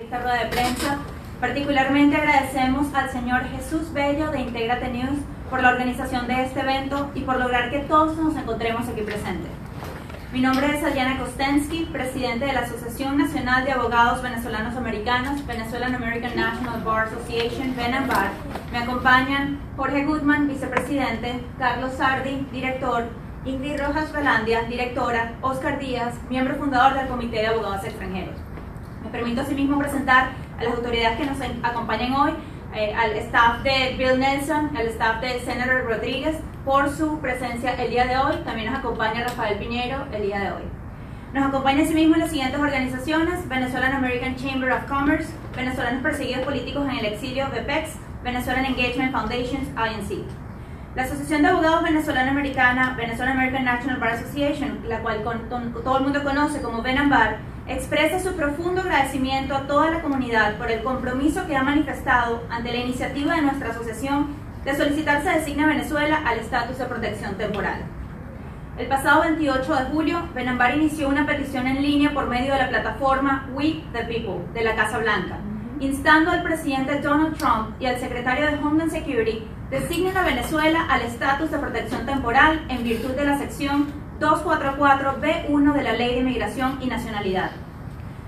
esta rueda de prensa. Particularmente agradecemos al señor Jesús Bello de Intégrate News por la organización de este evento y por lograr que todos nos encontremos aquí presentes. Mi nombre es Alyana Kostensky, presidente de la Asociación Nacional de Abogados Venezolanos Americanos, Venezuelan American National Bar Association, VENAMBAR. Me acompañan Jorge Goodman, vicepresidente, Carlos Sardi, director, Ingrid Rojas Velandia, directora, Oscar Díaz, miembro fundador del Comité de Abogados Extranjeros. Me permito asimismo presentar a las autoridades que nos acompañan hoy, al staff de Bill Nelson, al staff de Senator Rodríguez, por su presencia el día de hoy. También nos acompaña Rafael Piñero el día de hoy. Nos acompañan asimismo las siguientes organizaciones: Venezuelan American Chamber of Commerce, Venezolanos Perseguidos Políticos en el Exilio, VPEX, Venezuelan Engagement Foundations, INC. La Asociación de Abogados Venezolana Americana, Venezuelan American National Bar Association, la cual todo el mundo conoce como VENAMBAR, expresa su profundo agradecimiento a toda la comunidad por el compromiso que ha manifestado ante la iniciativa de nuestra asociación de solicitar se designe a Venezuela al estatus de protección temporal. El pasado 28 de julio, VENAMBAR inició una petición en línea por medio de la plataforma We the People de la Casa Blanca, instando al presidente Donald Trump y al secretario de Homeland Security designen a Venezuela al estatus de protección temporal en virtud de la sección 244B1 de la Ley de Inmigración y Nacionalidad.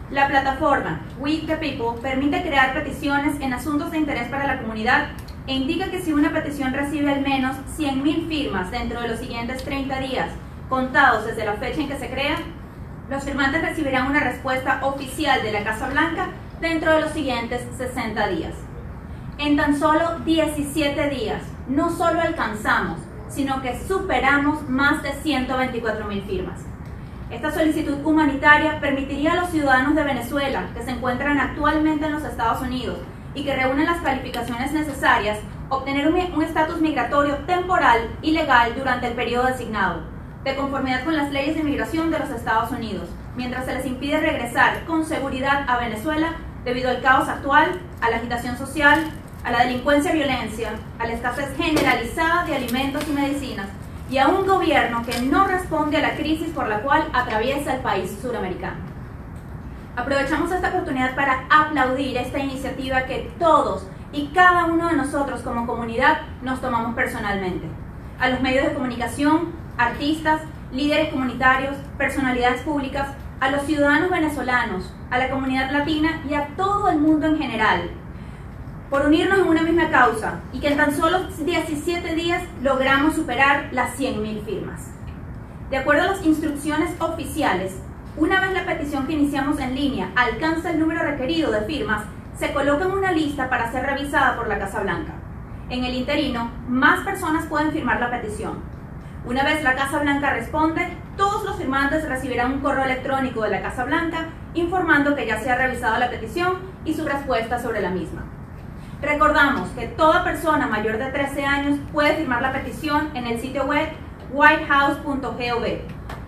La plataforma We the People permite crear peticiones en asuntos de interés para la comunidad e indica que si una petición recibe al menos 100.000 firmas dentro de los siguientes 30 días, contados desde la fecha en que se crea, los firmantes recibirán una respuesta oficial de la Casa Blanca dentro de los siguientes 60 días. En tan solo 17 días, no solo alcanzamos, sino que superamos más de 124.000 firmas. Esta solicitud humanitaria permitiría a los ciudadanos de Venezuela que se encuentran actualmente en los Estados Unidos y que reúnen las calificaciones necesarias obtener un estatus migratorio temporal y legal durante el periodo designado, de conformidad con las leyes de inmigración de los Estados Unidos, mientras se les impide regresar con seguridad a Venezuela debido al caos actual, a la agitación social, a la delincuencia y violencia, a la escasez generalizada de alimentos y medicinas y a un gobierno que no responde a la crisis por la cual atraviesa el país suramericano. Aprovechamos esta oportunidad para aplaudir esta iniciativa que todos y cada uno de nosotros como comunidad nos tomamos personalmente. A los medios de comunicación, artistas, líderes comunitarios, personalidades públicas, a los ciudadanos venezolanos, a la comunidad latina y a todo el mundo en general, por unirnos en una misma causa y que en tan solo 17 días logramos superar las 100.000 firmas. De acuerdo a las instrucciones oficiales, una vez la petición que iniciamos en línea alcanza el número requerido de firmas, se coloca en una lista para ser revisada por la Casa Blanca. En el interino, más personas pueden firmar la petición. Una vez la Casa Blanca responde, todos los firmantes recibirán un correo electrónico de la Casa Blanca informando que ya se ha revisado la petición y su respuesta sobre la misma. Recordamos que toda persona mayor de 13 años puede firmar la petición en el sitio web whitehouse.gov.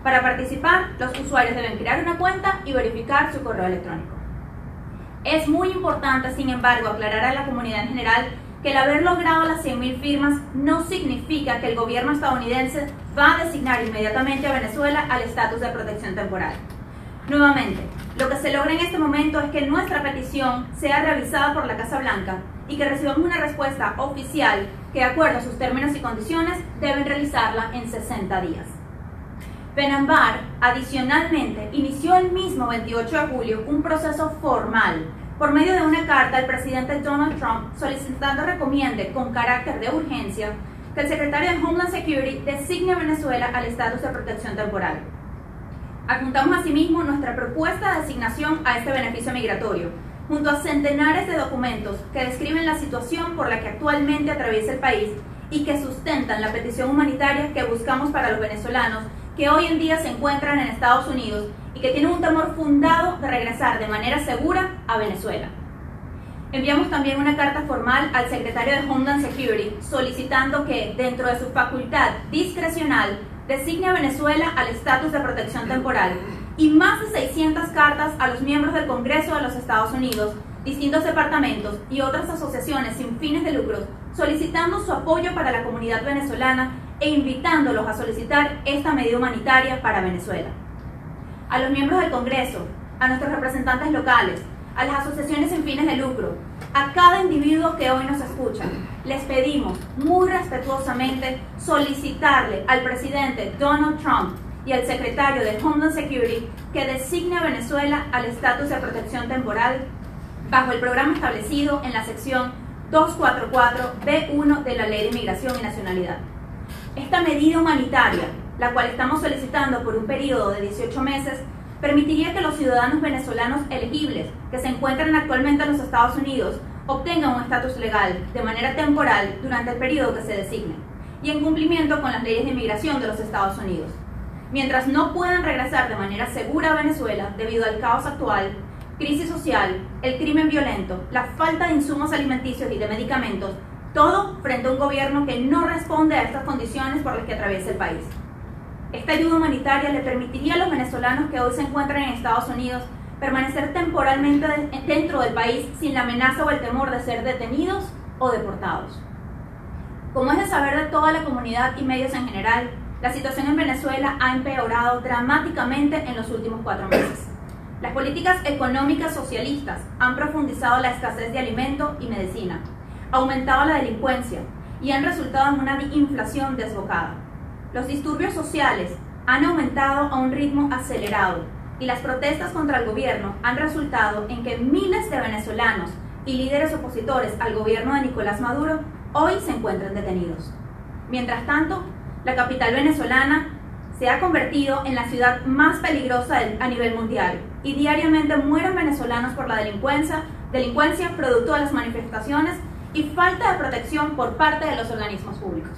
Para participar, los usuarios deben crear una cuenta y verificar su correo electrónico. Es muy importante, sin embargo, aclarar a la comunidad en general que el haber logrado las 100.000 firmas no significa que el gobierno estadounidense va a designar inmediatamente a Venezuela al estatus de protección temporal. Nuevamente, lo que se logra en este momento es que nuestra petición sea revisada por la Casa Blanca y que recibamos una respuesta oficial que, de acuerdo a sus términos y condiciones, deben realizarla en 60 días. VENAMBAR, adicionalmente, inició el mismo 28 de julio un proceso formal por medio de una carta al presidente Donald Trump solicitando recomiende con carácter de urgencia que el secretario de Homeland Security designe a Venezuela al estatus de protección temporal. Adjuntamos asimismo nuestra propuesta de designación a este beneficio migratorio, junto a centenares de documentos que describen la situación por la que actualmente atraviesa el país y que sustentan la petición humanitaria que buscamos para los venezolanos que hoy en día se encuentran en Estados Unidos y que tienen un temor fundado de regresar de manera segura a Venezuela. Enviamos también una carta formal al secretario de Homeland Security solicitando que, dentro de su facultad discrecional, designe a Venezuela al estatus de protección temporal, y más de 600 cartas a los miembros del Congreso de los Estados Unidos, distintos departamentos y otras asociaciones sin fines de lucro solicitando su apoyo para la comunidad venezolana e invitándolos a solicitar esta medida humanitaria para Venezuela. A los miembros del Congreso, a nuestros representantes locales, a las asociaciones sin fines de lucro, a cada individuo que hoy nos escucha, les pedimos muy respetuosamente solicitarle al presidente Donald Trump y al secretario de Homeland Security que designe a Venezuela al estatus de protección temporal bajo el programa establecido en la sección 244B1 de la Ley de Inmigración y Nacionalidad. Esta medida humanitaria, la cual estamos solicitando por un periodo de 18 meses, permitiría que los ciudadanos venezolanos elegibles que se encuentran actualmente en los Estados Unidos obtengan un estatus legal de manera temporal durante el periodo que se designe y en cumplimiento con las leyes de inmigración de los Estados Unidos. Mientras no puedan regresar de manera segura a Venezuela debido al caos actual, crisis social, el crimen violento, la falta de insumos alimenticios y de medicamentos, todo frente a un gobierno que no responde a estas condiciones por las que atraviesa el país. Esta ayuda humanitaria le permitiría a los venezolanos que hoy se encuentran en Estados Unidos permanecer temporalmente dentro del país sin la amenaza o el temor de ser detenidos o deportados. Como es de saber de toda la comunidad y medios en general, la situación en Venezuela ha empeorado dramáticamente en los últimos 4 meses. Las políticas económicas socialistas han profundizado la escasez de alimento y medicina, aumentado la delincuencia y han resultado en una inflación desbocada. Los disturbios sociales han aumentado a un ritmo acelerado y las protestas contra el gobierno han resultado en que miles de venezolanos y líderes opositores al gobierno de Nicolás Maduro hoy se encuentran detenidos. Mientras tanto, la capital venezolana se ha convertido en la ciudad más peligrosa a nivel mundial y diariamente mueren venezolanos por la delincuencia producto de las manifestaciones y falta de protección por parte de los organismos públicos.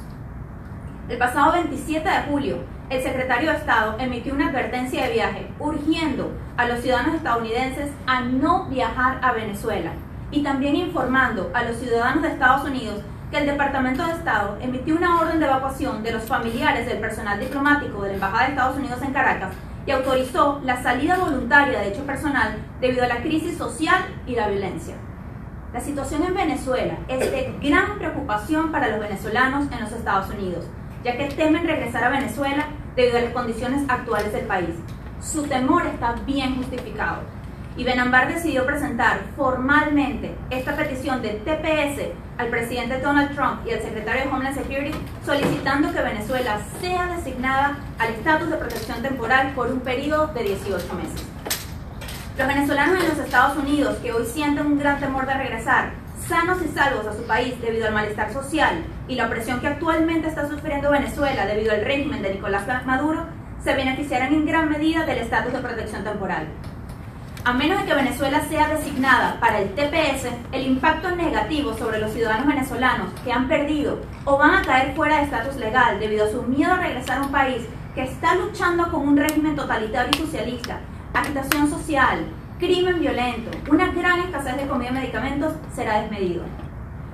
El pasado 27 de julio, el secretario de Estado emitió una advertencia de viaje urgiendo a los ciudadanos estadounidenses a no viajar a Venezuela y también informando a los ciudadanos de Estados Unidos que el Departamento de Estado emitió una orden de evacuación de los familiares del personal diplomático de la Embajada de Estados Unidos en Caracas y autorizó la salida voluntaria de dicho personal debido a la crisis social y la violencia. La situación en Venezuela es de gran preocupación para los venezolanos en los Estados Unidos, ya que temen regresar a Venezuela debido a las condiciones actuales del país. Su temor está bien justificado y Benambar decidió presentar formalmente esta petición de TPS al presidente Donald Trump y al secretario de Homeland Security solicitando que Venezuela sea designada al estatus de protección temporal por un periodo de 18 meses. Los venezolanos en los Estados Unidos que hoy sienten un gran temor de regresar sanos y salvos a su país debido al malestar social y la opresión que actualmente está sufriendo Venezuela debido al régimen de Nicolás Maduro, se beneficiarán en gran medida del estatus de protección temporal. A menos de que Venezuela sea designada para el TPS, el impacto negativo sobre los ciudadanos venezolanos que han perdido o van a caer fuera de estatus legal debido a su miedo a regresar a un país que está luchando con un régimen totalitario y socialista, agitación social, crimen violento, una gran escasez de comida y medicamentos, será desmedido.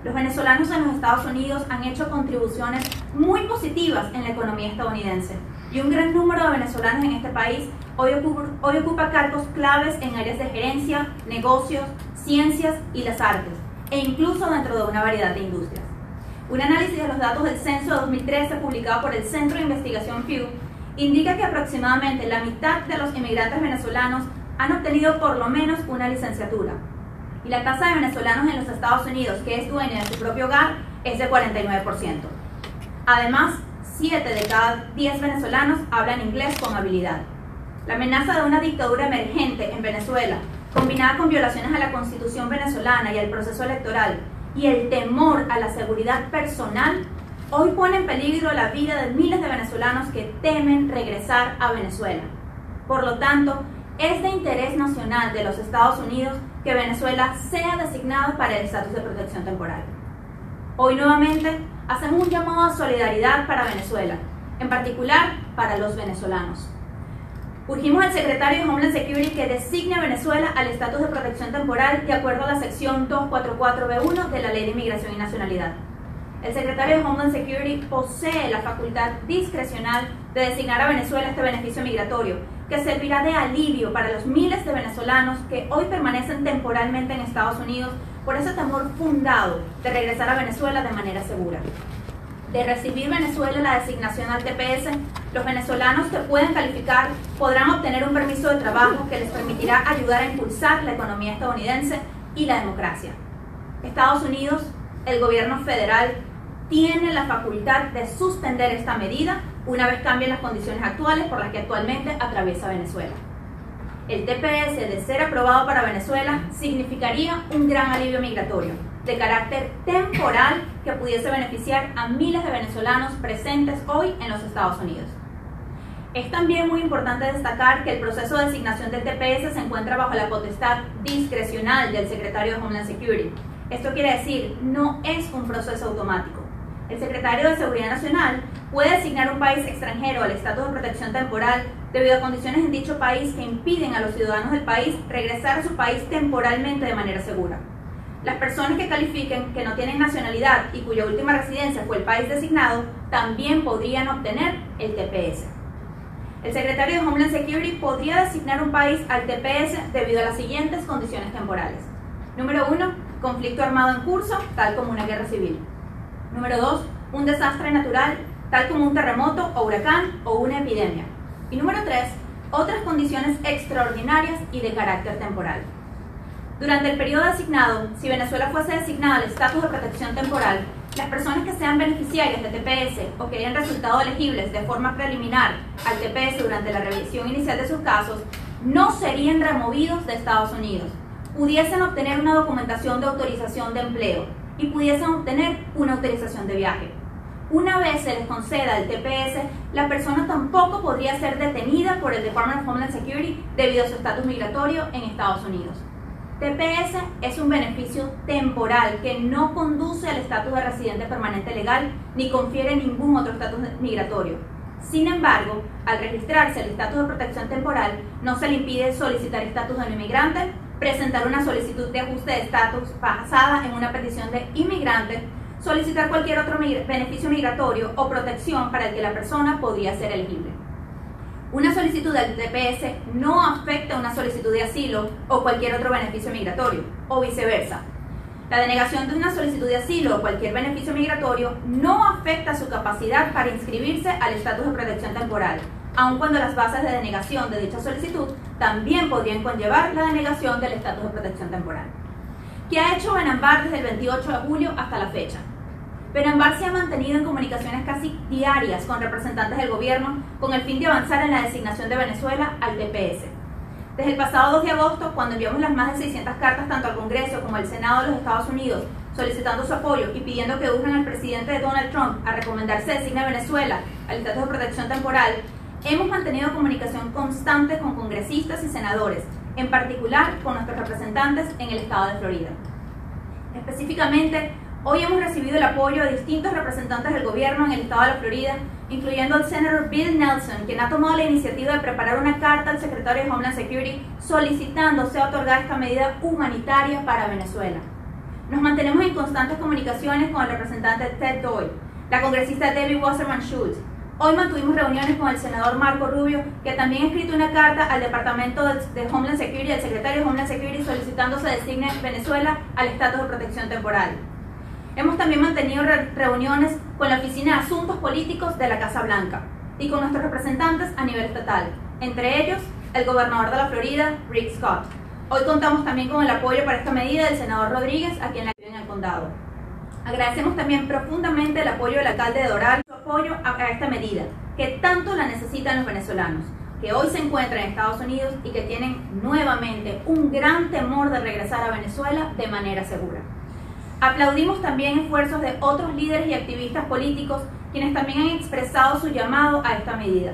Los venezolanos en los Estados Unidos han hecho contribuciones muy positivas en la economía estadounidense y un gran número de venezolanos en este país hoy ocupa cargos claves en áreas de gerencia, negocios, ciencias y las artes, e incluso dentro de una variedad de industrias. Un análisis de los datos del censo de 2013 publicado por el Centro de Investigación Pew indica que aproximadamente la mitad de los inmigrantes venezolanos han obtenido por lo menos una licenciatura. Y la tasa de venezolanos en los Estados Unidos que es dueña de su propio hogar es de 49%. Además, 7 de cada 10 venezolanos hablan inglés con habilidad. La amenaza de una dictadura emergente en Venezuela, combinada con violaciones a la Constitución venezolana y al proceso electoral, y el temor a la seguridad personal, hoy pone en peligro la vida de miles de venezolanos que temen regresar a Venezuela. Por lo tanto, es de interés nacional de los Estados Unidos que Venezuela sea designado para el estatus de protección temporal. Hoy nuevamente hacemos un llamado a solidaridad para Venezuela, en particular para los venezolanos. Urgimos al secretario de Homeland Security que designe a Venezuela al estatus de protección temporal de acuerdo a la sección 244B1 de la Ley de Inmigración y Nacionalidad. El secretario de Homeland Security posee la facultad discrecional de designar a Venezuela este beneficio migratorio, que servirá de alivio para los miles de venezolanos que hoy permanecen temporalmente en Estados Unidos por ese temor fundado de regresar a Venezuela de manera segura. de recibir Venezuela la designación al TPS, los venezolanos que pueden calificar podrán obtener un permiso de trabajo que les permitirá ayudar a impulsar la economía estadounidense y la democracia. Estados Unidos, el gobierno federal, tiene la facultad de suspender esta medida una vez cambien las condiciones actuales por las que actualmente atraviesa Venezuela. El TPS, de ser aprobado para Venezuela, significaría un gran alivio migratorio de carácter temporal que pudiese beneficiar a miles de venezolanos presentes hoy en los Estados Unidos. Es también muy importante destacar que el proceso de designación del TPS se encuentra bajo la potestad discrecional del secretario de Homeland Security. Esto quiere decir, no es un proceso automático. El secretario de Seguridad Nacional puede designar un país extranjero al estatus de protección temporal debido a condiciones en dicho país que impiden a los ciudadanos del país regresar a su país temporalmente de manera segura. Las personas que califiquen que no tienen nacionalidad y cuya última residencia fue el país designado también podrían obtener el TPS. El secretario de Homeland Security podría designar un país al TPS debido a las siguientes condiciones temporales. Número 1, conflicto armado en curso, tal como una guerra civil. Número 2, un desastre natural, tal como un terremoto o huracán o una epidemia. Y número 3, otras condiciones extraordinarias y de carácter temporal. Durante el periodo asignado, si Venezuela fuese designada al estatus de protección temporal, las personas que sean beneficiarias de TPS o que hayan resultado elegibles de forma preliminar al TPS durante la revisión inicial de sus casos, no serían removidos de Estados Unidos. Pudiesen obtener una documentación de autorización de empleo y pudiesen obtener una autorización de viaje. Una vez se les conceda el TPS, la persona tampoco podría ser detenida por el Department of Homeland Security debido a su estatus migratorio en Estados Unidos. TPS es un beneficio temporal que no conduce al estatus de residente permanente legal ni confiere ningún otro estatus migratorio. Sin embargo, al registrarse el estatus de protección temporal, no se le impide solicitar estatus de no inmigrante, presentar una solicitud de ajuste de estatus basada en una petición de inmigrante, solicitar cualquier otro beneficio migratorio o protección para el que la persona podría ser elegible. Una solicitud del TPS no afecta a una solicitud de asilo o cualquier otro beneficio migratorio, o viceversa. La denegación de una solicitud de asilo o cualquier beneficio migratorio no afecta su capacidad para inscribirse al estatus de protección temporal, aun cuando las bases de denegación de dicha solicitud también podrían conllevar la denegación del estatus de protección temporal. ¿Qué ha hecho Benambar desde el 28 de julio hasta la fecha? Benambar se ha mantenido en comunicaciones casi diarias con representantes del gobierno con el fin de avanzar en la designación de Venezuela al TPS. Desde el pasado 2 de agosto, cuando enviamos las más de 600 cartas tanto al Congreso como al Senado de los Estados Unidos solicitando su apoyo y pidiendo que urjan al presidente Donald Trump a recomendar se designe a Venezuela al estatus de protección temporal, hemos mantenido comunicación constante con congresistas y senadores, en particular con nuestros representantes en el estado de Florida. Específicamente, hoy hemos recibido el apoyo de distintos representantes del gobierno en el estado de la Florida, incluyendo al senador Bill Nelson, quien ha tomado la iniciativa de preparar una carta al secretario de Homeland Security solicitando sea otorgada esta medida humanitaria para Venezuela. Nos mantenemos en constantes comunicaciones con el representante Ted Doyle, la congresista Debbie Wasserman Schultz. Hoy mantuvimos reuniones con el senador Marco Rubio, que también ha escrito una carta al Departamento de Homeland Security, al secretario de Homeland Security, solicitando se designe Venezuela al estatus de protección temporal. Hemos también mantenido reuniones con la Oficina de Asuntos Políticos de la Casa Blanca y con nuestros representantes a nivel estatal, entre ellos el gobernador de la Florida, Rick Scott. Hoy contamos también con el apoyo para esta medida del senador Rodríguez, a quien la en el condado. Agradecemos también profundamente el apoyo del alcalde de Doral, su apoyo a esta medida, que tanto la necesitan los venezolanos, que hoy se encuentran en Estados Unidos y que tienen nuevamente un gran temor de regresar a Venezuela de manera segura. Aplaudimos también esfuerzos de otros líderes y activistas políticos, quienes también han expresado su llamado a esta medida,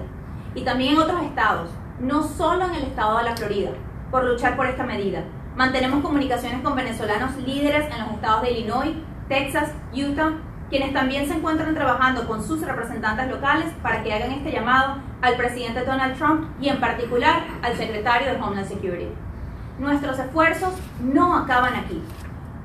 y también en otros estados, no solo en el estado de la Florida, por luchar por esta medida. Mantenemos comunicaciones con venezolanos líderes en los estados de Illinois, Texas, Utah, quienes también se encuentran trabajando con sus representantes locales para que hagan este llamado al presidente Donald Trump y en particular al secretario de Homeland Security. Nuestros esfuerzos no acaban aquí.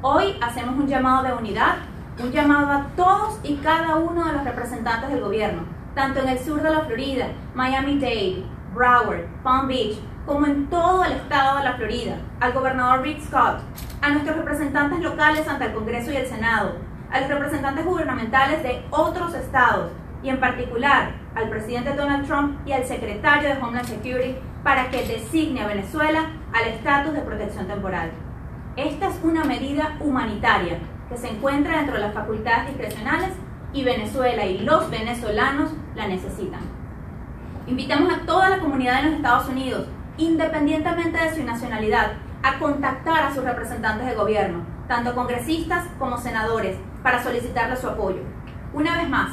Hoy hacemos un llamado de unidad, un llamado a todos y cada uno de los representantes del gobierno, tanto en el sur de la Florida, Miami-Dade, Broward, Palm Beach, como en todo el estado de la Florida, al gobernador Rick Scott, a nuestros representantes locales ante el Congreso y el Senado, a los representantes gubernamentales de otros estados y en particular al presidente Donald Trump y al secretario de Homeland Security para que designe a Venezuela al estatus de protección temporal. Esta es una medida humanitaria que se encuentra dentro de las facultades discrecionales y Venezuela y los venezolanos la necesitan. Invitamos a toda la comunidad de los Estados Unidos, independientemente de su nacionalidad, a contactar a sus representantes de gobierno, tanto congresistas como senadores, para solicitarle su apoyo. Una vez más,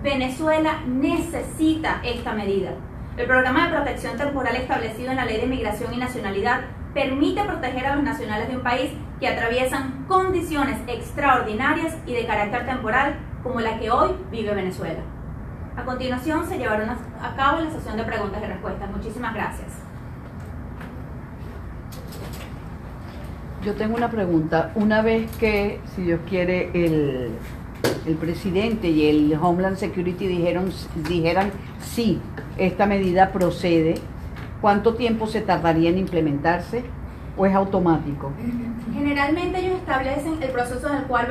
Venezuela necesita esta medida. El programa de protección temporal establecido en la Ley de Inmigración y Nacionalidad permite proteger a los nacionales de un país que atraviesan condiciones extraordinarias y de carácter temporal como la que hoy vive Venezuela. A continuación se llevará a cabo la sesión de preguntas y respuestas. Muchísimas gracias. Yo tengo una pregunta. Una vez que, si Dios quiere, el presidente y el Homeland Security dijeran sí, esta medida procede, ¿cuánto tiempo se tardaría en implementarse o es automático? Generalmente ellos establecen el proceso en el cual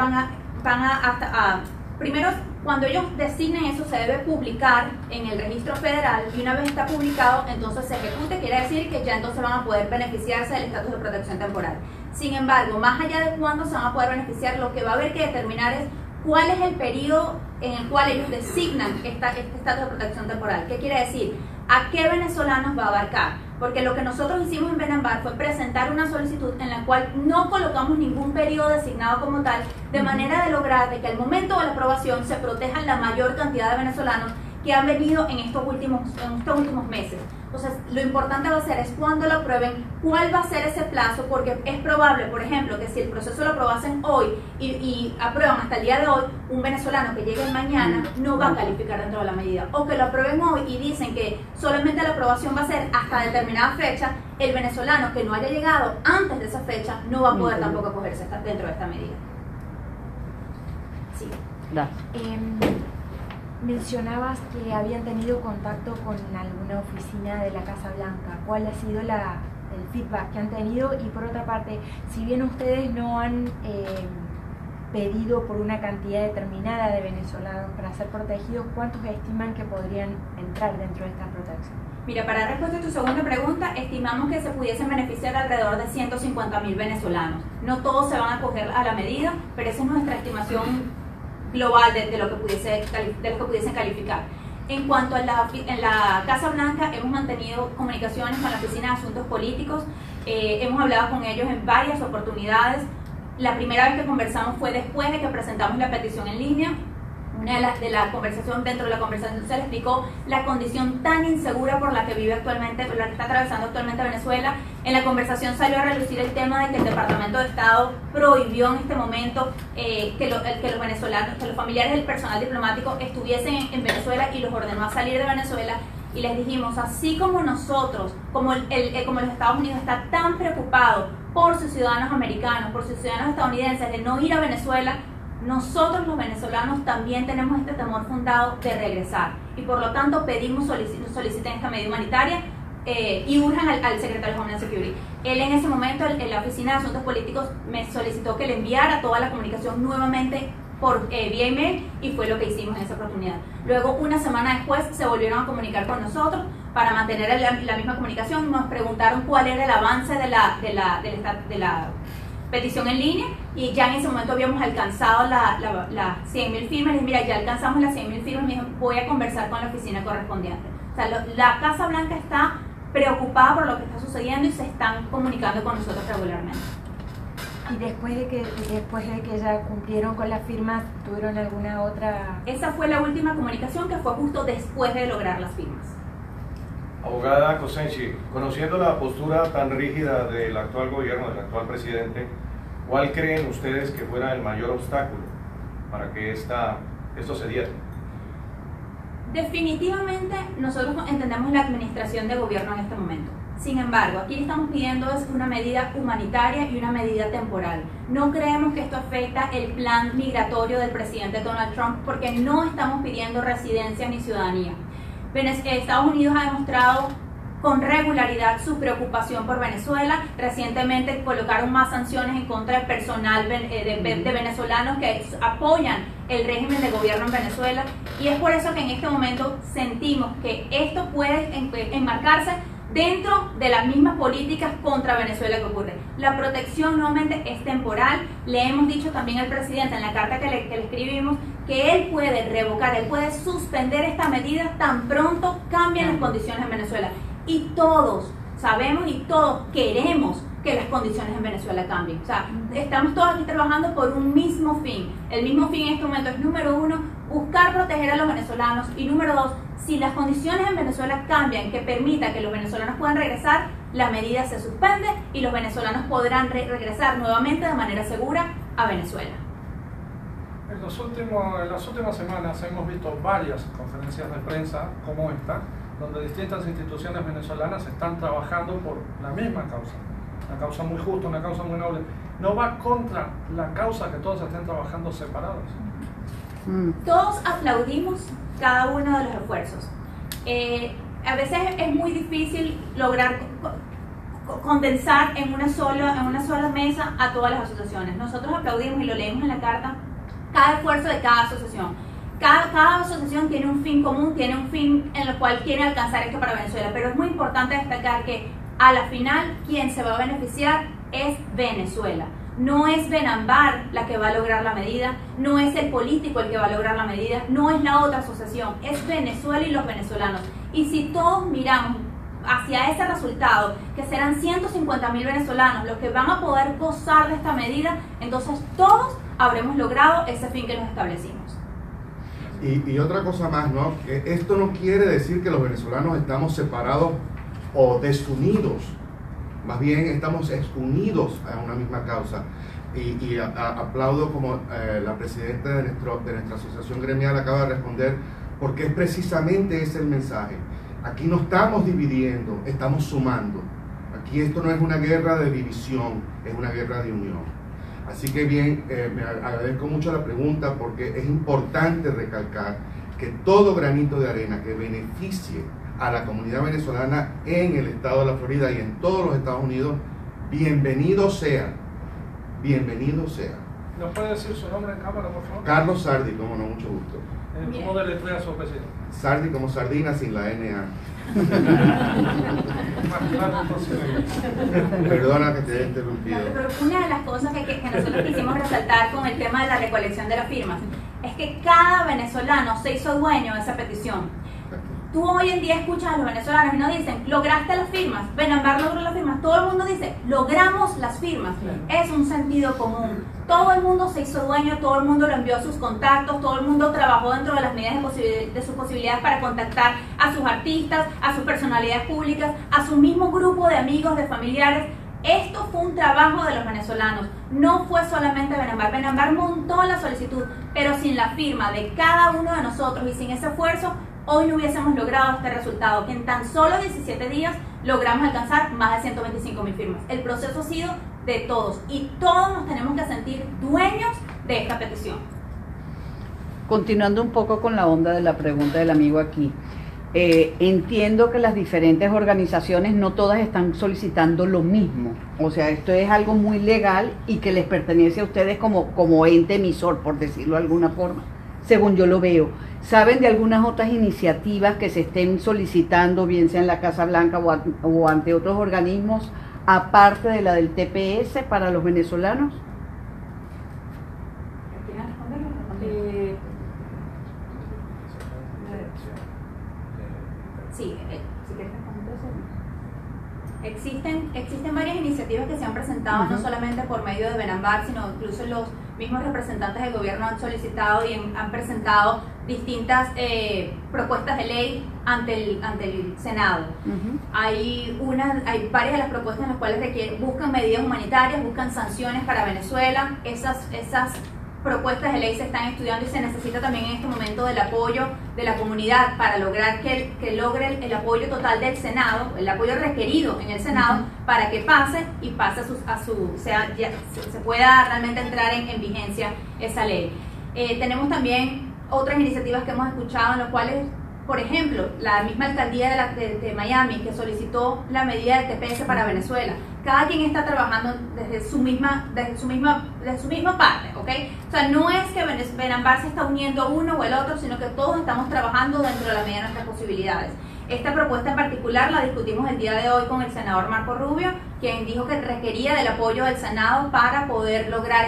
primero, cuando ellos designen eso, se debe publicar en el registro federal y una vez está publicado, entonces se ejecute, quiere decir que ya entonces van a poder beneficiarse del estatus de protección temporal. Sin embargo, más allá de cuándo se van a poder beneficiar, lo que va a haber que determinar es cuál es el periodo en el cual ellos designan este estatus de protección temporal. ¿Qué quiere decir? ¿A qué venezolanos va a abarcar? Porque lo que nosotros hicimos en Benambar fue presentar una solicitud en la cual no colocamos ningún periodo designado como tal, de manera de lograr de que al momento de la aprobación se protejan la mayor cantidad de venezolanos que han venido en estos últimos meses. Entonces, lo importante va a ser es cuando lo aprueben, cuál va a ser ese plazo, porque es probable, por ejemplo, que si el proceso lo aprobasen hoy y aprueban hasta el día de hoy, un venezolano que llegue mañana no va a calificar dentro de la medida. O que lo aprueben hoy y dicen que solamente la aprobación va a ser hasta determinada fecha, el venezolano que no haya llegado antes de esa fecha no va a poder tampoco acogerse dentro de esta medida. Sí. Gracias. Mencionabas que habían tenido contacto con alguna oficina de la Casa Blanca. ¿Cuál ha sido el feedback que han tenido? Y por otra parte, si bien ustedes no han pedido por una cantidad determinada de venezolanos para ser protegidos, ¿cuántos estiman que podrían entrar dentro de esta protección? Mira, para responder a tu segunda pregunta, estimamos que se pudiesen beneficiar alrededor de 150.000 venezolanos. No todos se van a acoger a la medida, pero esa es nuestra estimación global de lo que pudiesen calificar. En cuanto a en la Casa Blanca, hemos mantenido comunicaciones con la Oficina de Asuntos Políticos, hemos hablado con ellos en varias oportunidades. La primera vez que conversamos fue después de que presentamos la petición en línea. Dentro de la conversación se le explicó la condición tan insegura por la que vive actualmente, por la que está atravesando actualmente Venezuela. En la conversación salió a relucir el tema de que el Departamento de Estado prohibió en este momento que los venezolanos, que los familiares del personal diplomático estuviesen en Venezuela y los ordenó a salir de Venezuela. Y les dijimos, así como nosotros, como los Estados Unidos está tan preocupado por sus ciudadanos americanos, por sus ciudadanos estadounidenses de no ir a Venezuela, nosotros los venezolanos también tenemos este temor fundado de regresar y por lo tanto pedimos, soliciten esta medida humanitaria y urjan al secretario de Homeland Security. Él en ese momento, en la Oficina de Asuntos Políticos, me solicitó que le enviara toda la comunicación nuevamente por vía email y fue lo que hicimos en esa oportunidad. Luego, una semana después, se volvieron a comunicar con nosotros para mantener la misma comunicación. Nos preguntaron cuál era el avance de la petición en línea y ya en ese momento habíamos alcanzado las 100.000 firmas. Y mira, ya alcanzamos las 100.000 firmas, me dijo, voy a conversar con la oficina correspondiente. O sea, la Casa Blanca está preocupada por lo que está sucediendo y se están comunicando con nosotros regularmente. ¿Y después de que ya cumplieron con las firmas, tuvieron alguna otra...? Esa fue la última comunicación, que fue justo después de lograr las firmas. Abogada Cosensi, conociendo la postura tan rígida del actual gobierno, del actual presidente, ¿cuál creen ustedes que fuera el mayor obstáculo para que esto se diera? Definitivamente nosotros entendemos la administración de gobierno en este momento. Sin embargo, aquí estamos pidiendo es una medida humanitaria y una medida temporal. No creemos que esto afecta el plan migratorio del presidente Donald Trump porque no estamos pidiendo residencia ni ciudadanía. Estados Unidos ha demostrado con regularidad su preocupación por Venezuela. Recientemente colocaron más sanciones en contra del personal de venezolanos que apoyan el régimen de gobierno en Venezuela, y es por eso que en este momento sentimos que esto puede enmarcarse dentro de las mismas políticas contra Venezuela que ocurre. La protección nuevamente es temporal. Le hemos dicho también al presidente en la carta que le escribimos que él puede revocar, él puede suspender esta medida tan pronto cambien las condiciones en Venezuela. Y todos sabemos y todos queremos que las condiciones en Venezuela cambien. O sea, estamos todos aquí trabajando por un mismo fin. El mismo fin en este momento es, número uno, buscar proteger a los venezolanos, y número dos, si las condiciones en Venezuela cambian que permita que los venezolanos puedan regresar, la medida se suspende y los venezolanos podrán regresar nuevamente de manera segura a Venezuela. En las últimas semanas hemos visto varias conferencias de prensa como esta, donde distintas instituciones venezolanas están trabajando por la misma causa. Una causa muy justa, una causa muy noble. No va contra la causa que todos estén trabajando separados. Todos aplaudimos cada uno de los esfuerzos. A veces es muy difícil lograr condensar en una sola mesa a todas las asociaciones. Nosotros aplaudimos, y lo leemos en la carta, cada esfuerzo de cada asociación. Cada asociación tiene un fin común, tiene un fin en el cual quiere alcanzar esto para Venezuela, pero es muy importante destacar que a la final quien se va a beneficiar es Venezuela. No es Benambar la que va a lograr la medida, no es el político el que va a lograr la medida, no es la otra asociación, es Venezuela y los venezolanos. Y si todos miramos hacia ese resultado, que serán 150.000 venezolanos los que van a poder gozar de esta medida, entonces todos habremos logrado ese fin que nos establecimos. Y otra cosa más, ¿no? Esto no quiere decir que los venezolanos estamos separados o desunidos. Más bien estamos unidos a una misma causa. Y aplaudo como la presidenta de nuestra asociación gremial acaba de responder, porque es precisamente ese el mensaje. Aquí no estamos dividiendo, estamos sumando. Aquí esto no es una guerra de división, es una guerra de unión. Así que bien, me agradezco mucho la pregunta, porque es importante recalcar que todo granito de arena que beneficie a la comunidad venezolana en el estado de la Florida y en todos los Estados Unidos, bienvenido sea. Bienvenido sea. ¿Nos puede decir su nombre en cámara, por favor? Carlos Sardi, como no, mucho gusto. ¿Cómo deletrea su apellido? Sardi como sardina sin la NA. Perdona que te haya interrumpido. Pero una de las cosas que nosotros quisimos resaltar con el tema de la recolección de las firmas es que cada venezolano se hizo dueño de esa petición. Tú hoy en día escuchas a los venezolanos y no dicen, lograste las firmas, Benambar logró las firmas. Todo el mundo dice, logramos las firmas. Es un sentido común. Todo el mundo se hizo dueño, todo el mundo lo envió a sus contactos, todo el mundo trabajó dentro de las medidas de sus posibilidades para contactar a sus artistas, a sus personalidades públicas, a su mismo grupo de amigos, de familiares. Esto fue un trabajo de los venezolanos, no fue solamente Benambar. Benambar montó la solicitud, pero sin la firma de cada uno de nosotros y sin ese esfuerzo, hoy no hubiésemos logrado este resultado, que en tan solo 17 días logramos alcanzar más de 125.000 firmas. El proceso ha sido de todos y todos nos tenemos que sentir dueños de esta petición. Continuando un poco con la onda de la pregunta del amigo aquí, entiendo que las diferentes organizaciones no todas están solicitando lo mismo, o sea, esto es algo muy legal y que les pertenece a ustedes como ente emisor, por decirlo de alguna forma, según yo lo veo. ¿Saben de algunas otras iniciativas que se estén solicitando, bien sea en la Casa Blanca o ante otros organismos, aparte de la del TPS para los venezolanos? ¿Quieren responderlo? Sí, si quieres responder eso. Existen varias iniciativas que se han presentado, no solamente por medio de Benambar, sino incluso los mismos representantes del gobierno han solicitado y han presentado distintas propuestas de ley ante el Senado. Hay varias de las propuestas en las cuales buscan medidas humanitarias, buscan sanciones para Venezuela. Esas propuestas de ley se están estudiando y se necesita también en este momento del apoyo de la comunidad para lograr que logre el apoyo total del Senado, el apoyo requerido en el Senado para que pase se pueda realmente entrar en vigencia esa ley. Tenemos también otras iniciativas que hemos escuchado en las cuales Por ejemplo, la misma alcaldía de Miami que solicitó la medida del TPS para Venezuela. Cada quien está trabajando desde su misma parte, ¿ok? O sea, no es que Benambar se está uniendo uno o el otro, sino que todos estamos trabajando dentro de la medida de nuestras posibilidades. Esta propuesta en particular la discutimos el día de hoy con el senador Marco Rubio, quien dijo que requería del apoyo del Senado para poder lograr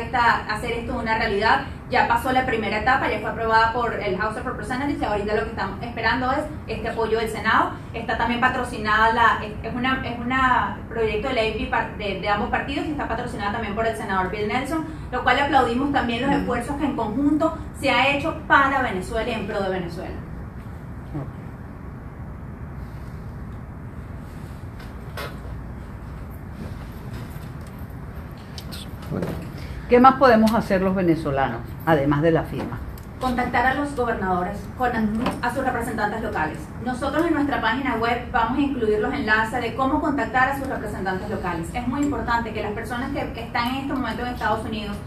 hacer esto una realidad. Ya pasó la primera etapa, ya fue aprobada por el House of Representatives y ahorita lo que estamos esperando es este apoyo del Senado. Está también patrocinada, es una proyecto de ley de ambos partidos y está patrocinada también por el senador Bill Nelson, lo cual aplaudimos también los esfuerzos que en conjunto se ha hecho para Venezuela y en pro de Venezuela. ¿Qué más podemos hacer los venezolanos, además de la firma? Contactar a los gobernadores, a sus representantes locales. Nosotros en nuestra página web vamos a incluir los enlaces de cómo contactar a sus representantes locales. Es muy importante que las personas que están en este momento en Estados Unidos,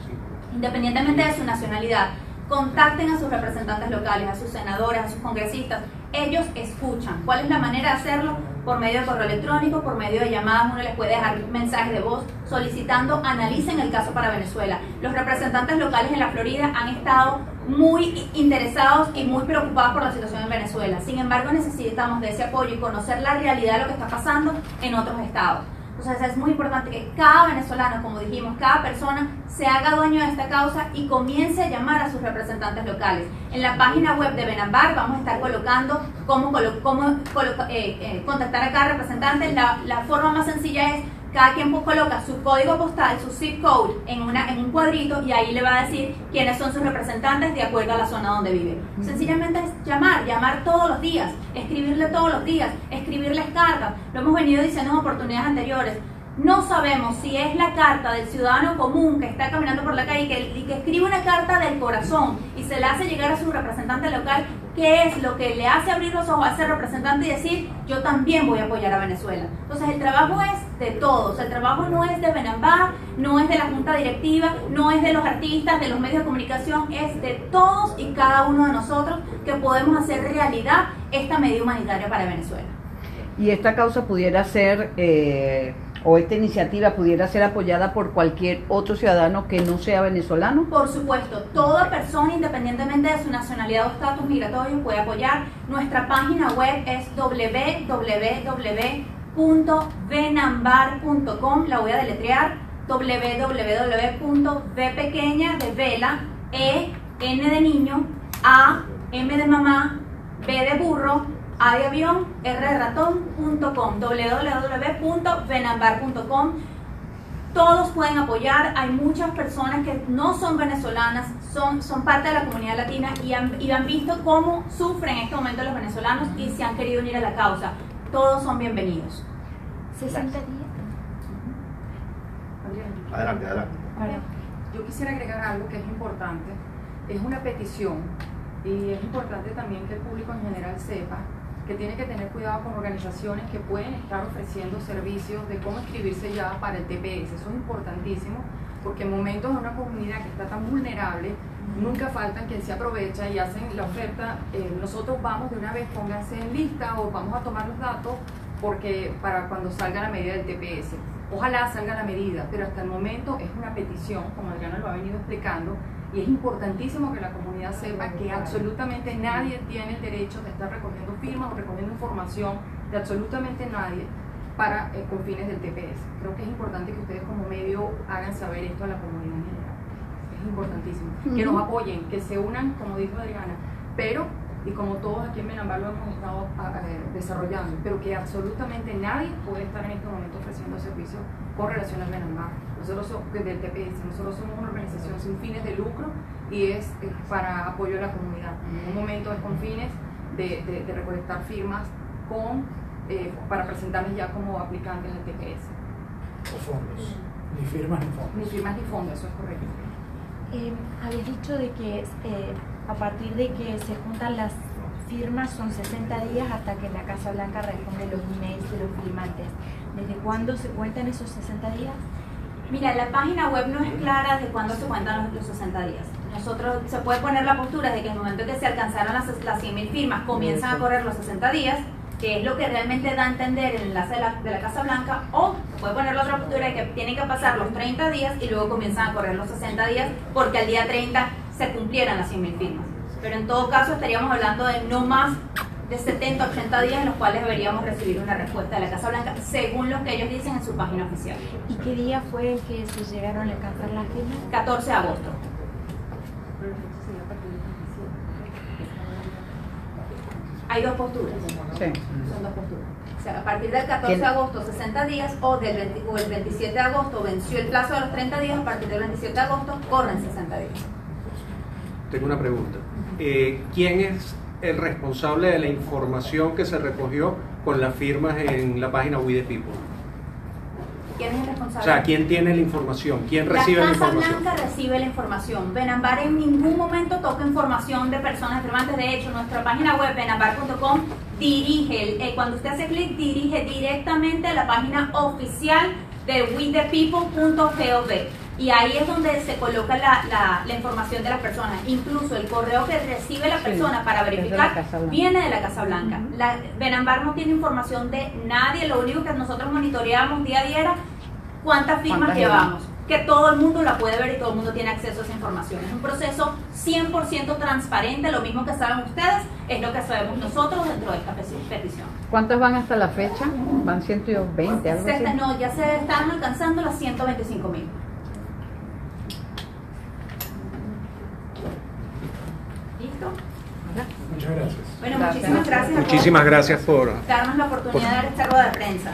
independientemente de su nacionalidad, contacten a sus representantes locales, a sus senadores, a sus congresistas. Ellos escuchan. ¿Cuál es la manera de hacerlo? Por medio de correo electrónico, por medio de llamadas. Uno les puede dejar mensajes de voz solicitando, analicen el caso para Venezuela. Los representantes locales en la Florida han estado muy interesados y muy preocupados por la situación en Venezuela. Sin embargo, necesitamos de ese apoyo y conocer la realidad de lo que está pasando en otros estados. Entonces es muy importante que cada venezolano, como dijimos, cada persona se haga dueño de esta causa y comience a llamar a sus representantes locales. En la página web de Benambar vamos a estar colocando cómo contactar a cada representante. La forma más sencilla es cada quien coloca su código postal, su zip code en un cuadrito y ahí le va a decir quiénes son sus representantes de acuerdo a la zona donde vive. Sencillamente es llamar todos los días, escribirle todos los días, escribirles cartas. Lo hemos venido diciendo en oportunidades anteriores. No sabemos si es la carta del ciudadano común que está caminando por la calle y que escribe una carta del corazón y se la hace llegar a su representante local, qué es lo que le hace abrir los ojos a ese representante y decir, yo también voy a apoyar a Venezuela. Entonces el trabajo es de todos, el trabajo no es de Benambar, no es de la junta directiva, no es de los artistas, de los medios de comunicación, es de todos y cada uno de nosotros que podemos hacer realidad esta medida humanitaria para Venezuela. Y esta causa pudiera ser, o esta iniciativa pudiera ser apoyada por cualquier otro ciudadano que no sea venezolano. Por supuesto, toda persona, independientemente de su nacionalidad o estatus migratorio, puede apoyar. Nuestra página web es www.benambar.com, la voy a deletrear, www.v pequeña de vela, E, N de niño, A, M de mamá, B de burro, A de avión, R de ratón.com, www.benambar.com. Todos pueden apoyar. Hay muchas personas que no son venezolanas, son parte de la comunidad latina y han visto cómo sufren en este momento los venezolanos y se han querido unir a la causa. Todos son bienvenidos. 60 días. Adelante. Yo quisiera agregar algo que es importante. Es una petición y es importante también que el público en general sepa que tiene que tener cuidado con organizaciones que pueden estar ofreciendo servicios de cómo inscribirse ya para el TPS. Eso es importantísimo porque en momentos de una comunidad que está tan vulnerable, nunca faltan quien se aprovecha y hacen la oferta. Nosotros vamos de una vez, pónganse en lista o vamos a tomar los datos porque para cuando salga la medida del TPS. Ojalá salga la medida, pero hasta el momento es una petición, como Adriana lo ha venido explicando, y es importantísimo que la comunidad sepa que absolutamente nadie tiene el derecho de estar recogiendo firmas o recogiendo información de absolutamente nadie con fines del TPS. Creo que es importante que ustedes como medio hagan saber esto a la comunidad en general. Es importantísimo. Que nos apoyen, que se unan, como dijo Adriana, pero, y como todos aquí en Benambar lo hemos estado desarrollando, pero que absolutamente nadie puede estar en este momento ofreciendo servicios con relación al Benambar. Nosotros del TPS, nosotros somos una organización sin fines de lucro y es para apoyo a la comunidad. En un momento es con fines de recolectar firmas para presentarles ya como aplicantes al TPS. O fondos, ni firmas ni fondos. Ni firmas ni fondos, eso es correcto. Habéis dicho de que a partir de que se juntan las firmas son 60 días hasta que la Casa Blanca responde los emails de los firmantes. ¿Desde cuándo se cuentan esos 60 días? Mira, la página web no es clara de cuándo se cuentan los 60 días. nosotros se puede poner la postura de que en el momento que se alcanzaron las 100.000 firmas comienzan a correr los 60 días, que es lo que realmente da a entender el enlace de la Casa Blanca, o se puede poner la otra postura de que tienen que pasar los 30 días y luego comienzan a correr los 60 días porque al día 30 se cumplieran las 100.000 firmas. Pero en todo caso estaríamos hablando de no más de 70 a 80 días en los cuales deberíamos recibir una respuesta de la Casa Blanca según lo que ellos dicen en su página oficial. ¿Y qué día fue en que se llegaron a alcanzar las firmas? 14 de agosto. Hay dos posturas. Sí. Son dos posturas. O sea, a partir del 14 de agosto, 60 días, o el 27 de agosto venció el plazo de los 30 días, a partir del 27 de agosto corren 60 días. Tengo una pregunta. ¿Quién es el responsable de la información que se recogió con las firmas en la página We the People? ¿Quién es el responsable? O sea, ¿quién tiene la información? ¿Quién recibe la información? La Casa Blanca recibe la información. Benambar en ningún momento toca información de personas firmantes. De hecho, nuestra página web, benambar.com, dirige, cuando usted hace clic, dirige directamente a la página oficial de wethepeople.gov. Y ahí es donde se coloca la información de las personas. Incluso el correo que recibe la persona para verificar viene de la Casa Blanca. Benambar no tiene información de nadie. Lo único que nosotros monitoreamos día a día era cuántas firmas llevamos. Que todo el mundo la puede ver y todo el mundo tiene acceso a esa información. Es un proceso 100% transparente. Lo mismo que saben ustedes es lo que sabemos nosotros dentro de esta petición. ¿Cuántas van hasta la fecha? ¿Van 120, algo así? No, ya se están alcanzando las 125.000. ¿Listo? Muchas gracias. Bueno, muchísimas gracias. Muchísimas gracias por darnos la oportunidad de dar esta rueda de prensa.